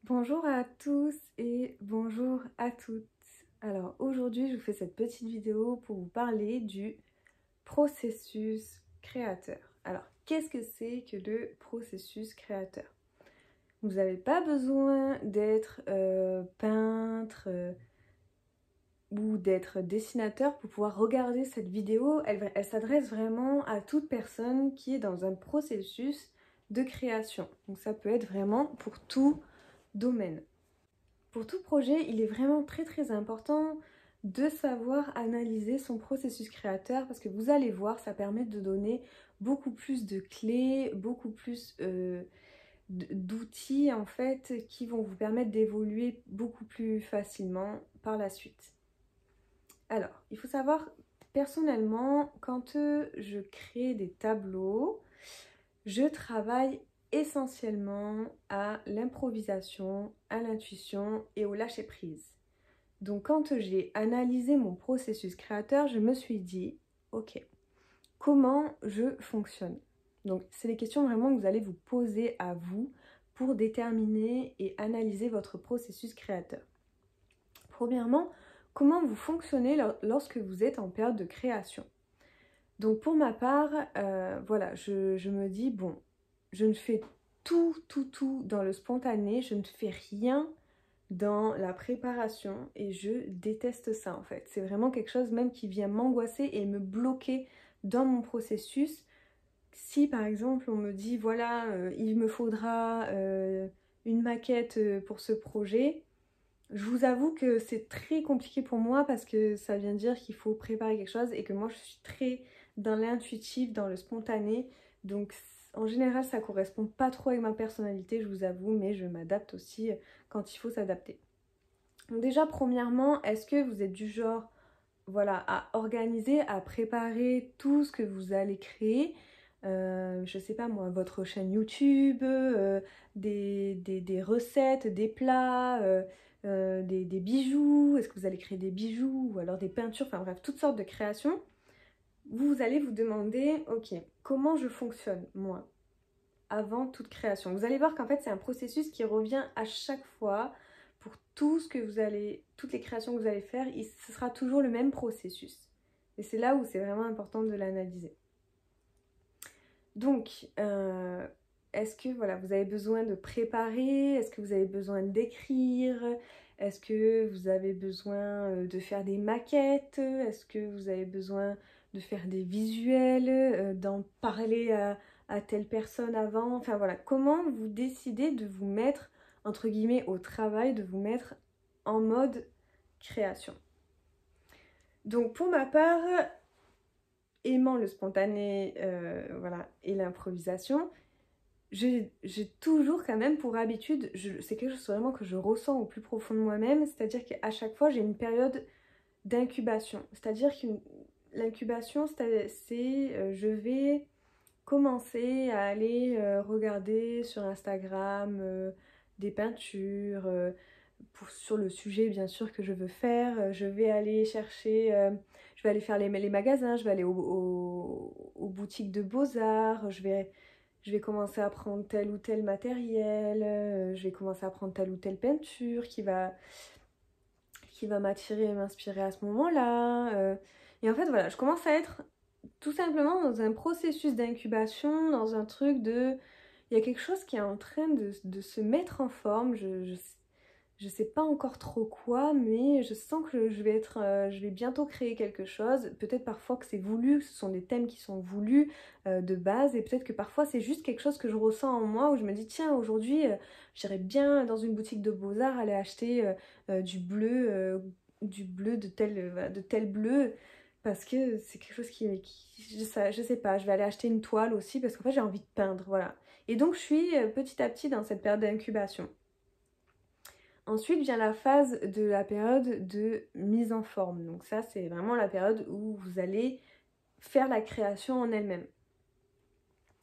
Bonjour à tous et bonjour à toutes. Alors aujourd'hui je vous fais cette petite vidéo pour vous parler du processus créateur. Alors qu'est-ce que c'est que le processus créateur? Vous n'avez pas besoin d'être peintre ou d'être dessinateur pour pouvoir regarder cette vidéo. Elle s'adresse vraiment à toute personne qui est dans un processus de création. Donc ça peut être vraiment pour tout domaine. Pour tout projet, il est vraiment très important de savoir analyser son processus créateur parce que vous allez voir, ça permet de donner beaucoup plus de clés, beaucoup plus d'outils en fait qui vont vous permettre d'évoluer beaucoup plus facilement par la suite. Alors, il faut savoir, personnellement, quand je crée des tableaux, je travaille essentiellement à l'improvisation, à l'intuition et au lâcher-prise. Donc quand j'ai analysé mon processus créateur, je me suis dit, ok, comment je fonctionne? Donc c'est des questions vraiment que vous allez vous poser à vous pour déterminer et analyser votre processus créateur. Premièrement, comment vous fonctionnez lorsque vous êtes en période de création? Donc pour ma part, voilà, je me dis, bon, je ne fais tout dans le spontané, je ne fais rien dans la préparation et je déteste ça en fait. C'est vraiment quelque chose même qui vient m'angoisser et me bloquer dans mon processus. Si par exemple on me dit voilà, il me faudra une maquette pour ce projet, je vous avoue que c'est très compliqué pour moi parce que ça vient dire qu'il faut préparer quelque chose et que moi je suis très dans l'intuitif, dans le spontané. Donc en général ça correspond pas trop avec ma personnalité, je vous avoue, mais je m'adapte aussi quand il faut s'adapter. Donc déjà premièrement, est-ce que vous êtes du genre voilà, à organiser, à préparer tout ce que vous allez créer, je sais pas moi, votre chaîne YouTube, des recettes, des plats, des bijoux, est-ce que vous allez créer des bijoux ou alors des peintures, enfin bref, toutes sortes de créations. Vous allez vous demander, ok, comment je fonctionne moi avant toute création. Vous allez voir qu'en fait c'est un processus qui revient à chaque fois pour tout ce que vous allez, toutes les créations que vous allez faire, ce sera toujours le même processus. Et c'est là où c'est vraiment important de l'analyser. Donc, est-ce que voilà, vous avez besoin de préparer? Est-ce que vous avez besoin d'écrire? Est-ce que vous avez besoin de faire des maquettes? Est-ce que vous avez besoin de faire des visuels, d'en parler à telle personne avant? Enfin voilà, comment vous décidez de vous mettre, entre guillemets, au travail, de vous mettre en mode création? Donc pour ma part, aimant le spontané voilà, et l'improvisation, j'ai toujours quand même pour habitude, c'est quelque chose vraiment que je ressens au plus profond de moi-même, c'est-à-dire qu'à chaque fois j'ai une période d'incubation. C'est-à-dire que l'incubation, c'est je vais commencer à aller regarder sur Instagram des peintures sur le sujet bien sûr que je veux faire. Je vais aller chercher, je vais aller faire les magasins, je vais aller aux boutiques de beaux-arts, je vais commencer à prendre tel ou tel matériel, je vais commencer à prendre telle ou telle peinture qui va m'attirer et m'inspirer à ce moment-là. Et en fait, voilà, je commence à être tout simplement dans un processus d'incubation, dans un truc de... Il y a quelque chose qui est en train de se mettre en forme. Je sais pas encore trop quoi, mais je sens que je vais bientôt créer quelque chose. Peut-être parfois que c'est voulu, que ce sont des thèmes qui sont voulus de base, et peut-être que parfois c'est juste quelque chose que je ressens en moi où je me dis tiens aujourd'hui j'irais bien dans une boutique de beaux-arts aller acheter du bleu de tel bleu parce que c'est quelque chose je sais pas, je vais aller acheter une toile aussi parce qu'en fait j'ai envie de peindre, voilà. Et donc je suis petit à petit dans cette période d'incubation. Ensuite vient la phase de la période de mise en forme. Donc ça, c'est vraiment la période où vous allez faire la création en elle-même.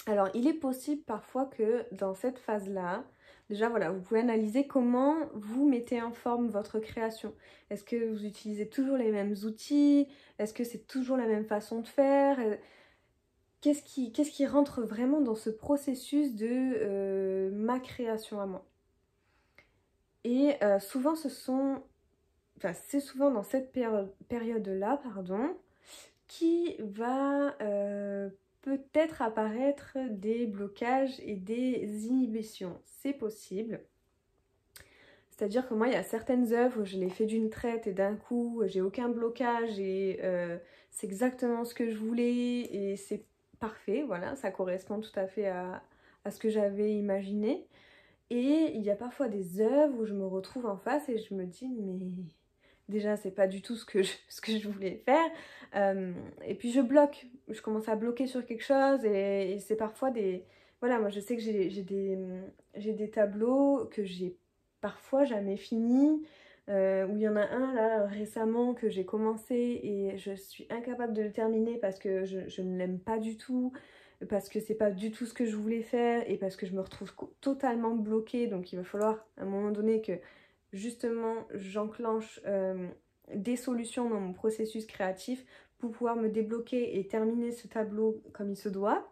Alors, il est possible parfois que dans cette phase-là, déjà voilà, vous pouvez analyser comment vous mettez en forme votre création. Est-ce que vous utilisez toujours les mêmes outils? Est-ce que c'est toujours la même façon de faire? Qu'est-ce qui rentre vraiment dans ce processus de ma création à moi? Et souvent c'est souvent dans cette période-là, pardon, qui va peut-être apparaître des blocages et des inhibitions. C'est possible. C'est-à-dire que moi, il y a certaines œuvres où je les fais d'une traite et d'un coup, j'ai aucun blocage et c'est exactement ce que je voulais et c'est parfait, voilà, ça correspond tout à fait à ce que j'avais imaginé. Et il y a parfois des œuvres où je me retrouve en face et je me dis, mais déjà, c'est pas du tout ce que je voulais faire. Et puis je bloque, je commence à bloquer sur quelque chose et c'est parfois des... Voilà, moi je sais que j'ai des tableaux que j'ai parfois jamais finis, où il y en a un là récemment que j'ai commencé et je suis incapable de le terminer parce que je ne l'aime pas du tout, parce que c'est pas du tout ce que je voulais faire et parce que je me retrouve totalement bloquée. Donc il va falloir à un moment donné que justement j'enclenche des solutions dans mon processus créatif pour pouvoir me débloquer et terminer ce tableau comme il se doit.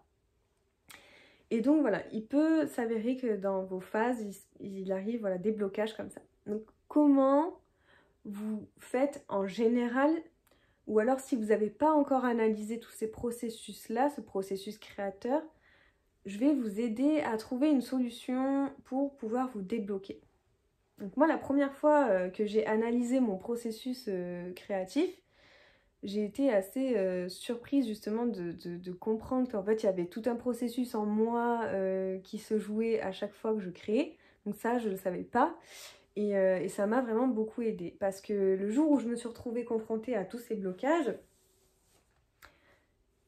Et donc voilà, il peut s'avérer que dans vos phases, il arrive voilà, des blocages comme ça. Donc comment vous faites en général, ou alors si vous n'avez pas encore analysé tous ces processus-là, ce processus créateur, je vais vous aider à trouver une solution pour pouvoir vous débloquer. Donc moi, la première fois que j'ai analysé mon processus créatif, j'ai été assez surprise justement de comprendre qu'en fait, il y avait tout un processus en moi qui se jouait à chaque fois que je créais. Donc ça, je ne le savais pas. Et ça m'a vraiment beaucoup aidée. Parce que le jour où je me suis retrouvée confrontée à tous ces blocages,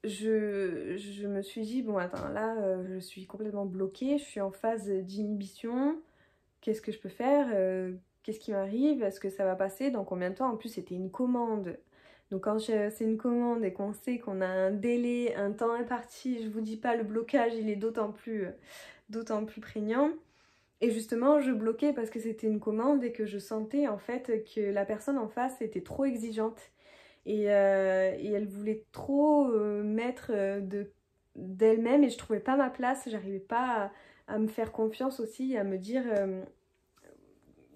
je me suis dit, bon attends, là, je suis complètement bloquée, je suis en phase d'inhibition. Qu'est-ce que je peux faire? Qu'est-ce qui m'arrive? Est-ce que ça va passer? Dans combien de temps? En plus, c'était une commande. Donc quand c'est une commande et qu'on sait qu'on a un délai, un temps imparti, je vous dis pas, le blocage, il est d'autant plus prégnant. Et justement, je bloquais parce que c'était une commande et que je sentais en fait que la personne en face était trop exigeante. Et elle voulait trop mettre d'elle-même et je trouvais pas ma place, j'arrivais pas à me faire confiance aussi, à me dire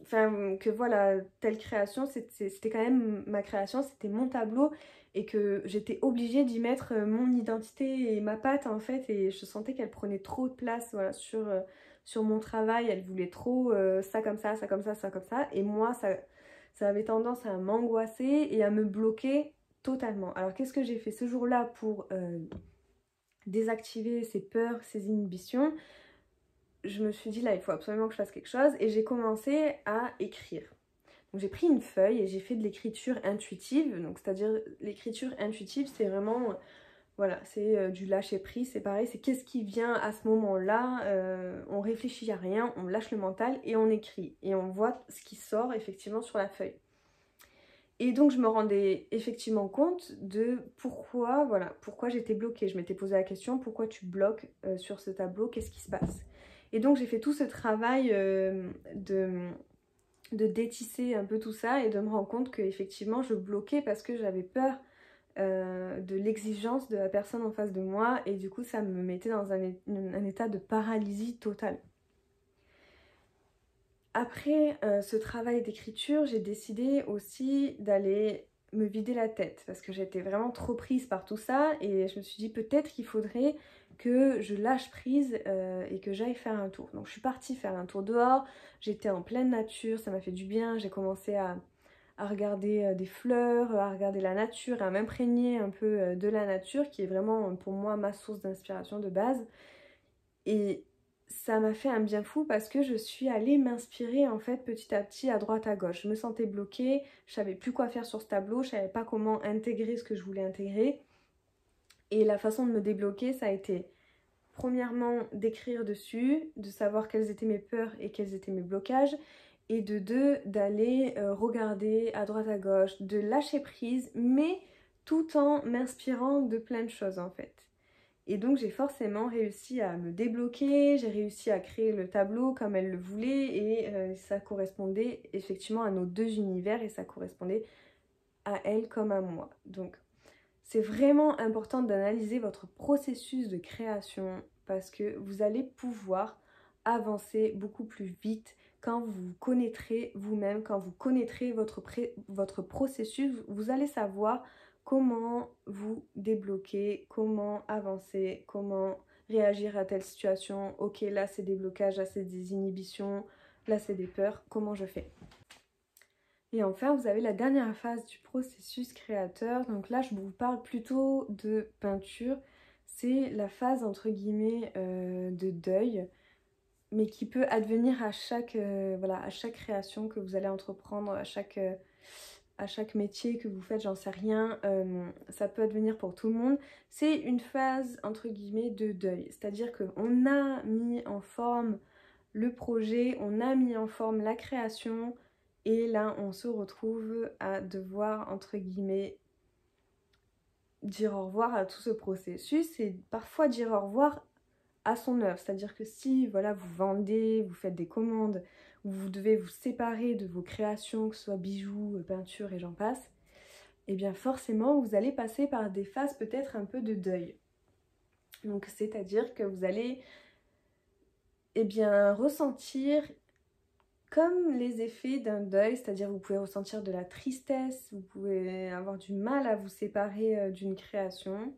que voilà, telle création, c'était quand même ma création, c'était mon tableau et que j'étais obligée d'y mettre mon identité et ma patte en fait et je sentais qu'elle prenait trop de place voilà, sur mon travail, elle voulait trop ça comme ça, ça comme ça, ça comme ça et moi ça avait tendance à m'angoisser et à me bloquer totalement. Alors qu'est-ce que j'ai fait ce jour-là pour désactiver ces peurs, ces inhibitions? Je me suis dit là il faut absolument que je fasse quelque chose et j'ai commencé à écrire. Donc j'ai pris une feuille et j'ai fait de l'écriture intuitive. Donc c'est-à-dire l'écriture intuitive c'est vraiment voilà, c'est du lâcher prise, c'est pareil, c'est qu'est-ce qui vient à ce moment-là, on réfléchit à rien, on lâche le mental et on écrit et on voit ce qui sort effectivement sur la feuille. Et donc je me rendais effectivement compte de pourquoi j'étais bloquée. Je m'étais posé la question, pourquoi tu bloques sur ce tableau, qu'est-ce qui se passe? Et donc j'ai fait tout ce travail de détisser un peu tout ça et de me rendre compte qu'effectivement je bloquais parce que j'avais peur de l'exigence de la personne en face de moi et du coup ça me mettait dans un état de paralysie totale. Après ce travail d'écriture, j'ai décidé aussi d'aller me vider la tête parce que j'étais vraiment trop prise par tout ça et je me suis dit peut-être qu'il faudrait que je lâche prise et que j'aille faire un tour. Donc je suis partie faire un tour dehors, j'étais en pleine nature, ça m'a fait du bien, j'ai commencé à regarder des fleurs, à regarder la nature, à m'imprégner un peu de la nature qui est vraiment pour moi ma source d'inspiration de base. Et ça m'a fait un bien fou parce que je suis allée m'inspirer en fait petit à petit à droite à gauche. Je me sentais bloquée, je savais plus quoi faire sur ce tableau, je savais pas comment intégrer ce que je voulais intégrer. Et la façon de me débloquer, ça a été premièrement d'écrire dessus, de savoir quelles étaient mes peurs et quels étaient mes blocages. Et de deux, d'aller regarder à droite à gauche, de lâcher prise, mais tout en m'inspirant de plein de choses en fait. Et donc j'ai forcément réussi à me débloquer, j'ai réussi à créer le tableau comme elle le voulait et ça correspondait effectivement à nos deux univers et ça correspondait à elle comme à moi. Donc c'est vraiment important d'analyser votre processus de création parce que vous allez pouvoir avancer beaucoup plus vite quand vous vous connaîtrez vous-même, quand vous connaîtrez votre processus, vous allez savoir comment vous débloquer, comment avancer, comment réagir à telle situation. Ok, là c'est des blocages, là c'est des inhibitions, là c'est des peurs, comment je fais? Et enfin, vous avez la dernière phase du processus créateur. Donc là, je vous parle plutôt de peinture. C'est la phase entre guillemets de deuil, mais qui peut advenir à voilà, à chaque création que vous allez entreprendre, à chaque métier que vous faites, j'en sais rien. Ça peut advenir pour tout le monde. C'est une phase entre guillemets de deuil. C'est-à-dire qu'on a mis en forme le projet, on a mis en forme la création, et là on se retrouve à devoir entre guillemets dire au revoir à tout ce processus et parfois dire au revoir à son œuvre. C'est-à-dire que si voilà, vous vendez, vous faites des commandes, vous devez vous séparer de vos créations, que ce soit bijoux, peinture et j'en passe, et bien forcément vous allez passer par des phases peut-être un peu de deuil. Donc c'est-à-dire que vous allez bien ressentir comme les effets d'un deuil, c'est-à-dire vous pouvez ressentir de la tristesse, vous pouvez avoir du mal à vous séparer d'une création.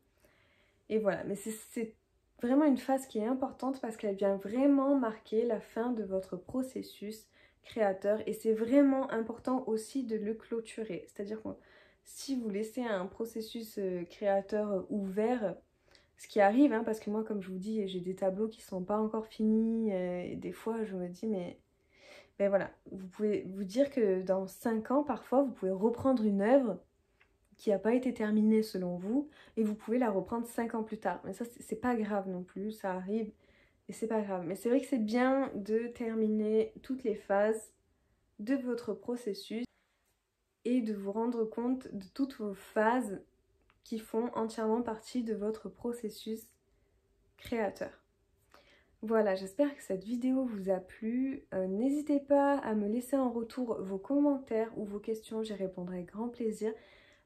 Et voilà, mais c'est vraiment une phase qui est importante parce qu'elle vient vraiment marquer la fin de votre processus créateur. Et c'est vraiment important aussi de le clôturer. C'est-à-dire que si vous laissez un processus créateur ouvert, ce qui arrive, hein, parce que moi, comme je vous dis, j'ai des tableaux qui ne sont pas encore finis. Et des fois, je me dis, mais ben voilà, vous pouvez vous dire que dans 5 ans, parfois, vous pouvez reprendre une œuvre qui n'a pas été terminée selon vous, et vous pouvez la reprendre 5 ans plus tard. Mais ça, c'est pas grave non plus, ça arrive, et c'est pas grave. Mais c'est vrai que c'est bien de terminer toutes les phases de votre processus, et de vous rendre compte de toutes vos phases qui font entièrement partie de votre processus créateur. Voilà, j'espère que cette vidéo vous a plu. N'hésitez pas à me laisser en retour vos commentaires ou vos questions, j'y répondrai avec grand plaisir.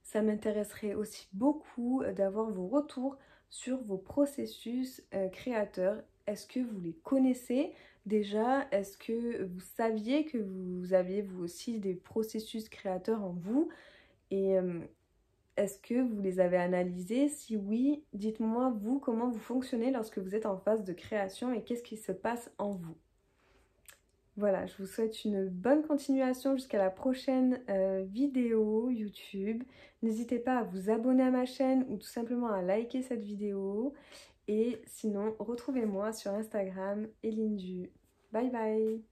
Ça m'intéresserait aussi beaucoup d'avoir vos retours sur vos processus créateurs. Est-ce que vous les connaissez déjà? Est-ce que vous saviez que vous aviez vous aussi des processus créateurs en vous? Et est-ce que vous les avez analysés? Si oui, dites-moi vous comment vous fonctionnez lorsque vous êtes en phase de création et qu'est-ce qui se passe en vous. Voilà, je vous souhaite une bonne continuation jusqu'à la prochaine vidéo YouTube. N'hésitez pas à vous abonner à ma chaîne ou tout simplement à liker cette vidéo. Et sinon, retrouvez-moi sur Instagram, Elindu. Bye bye!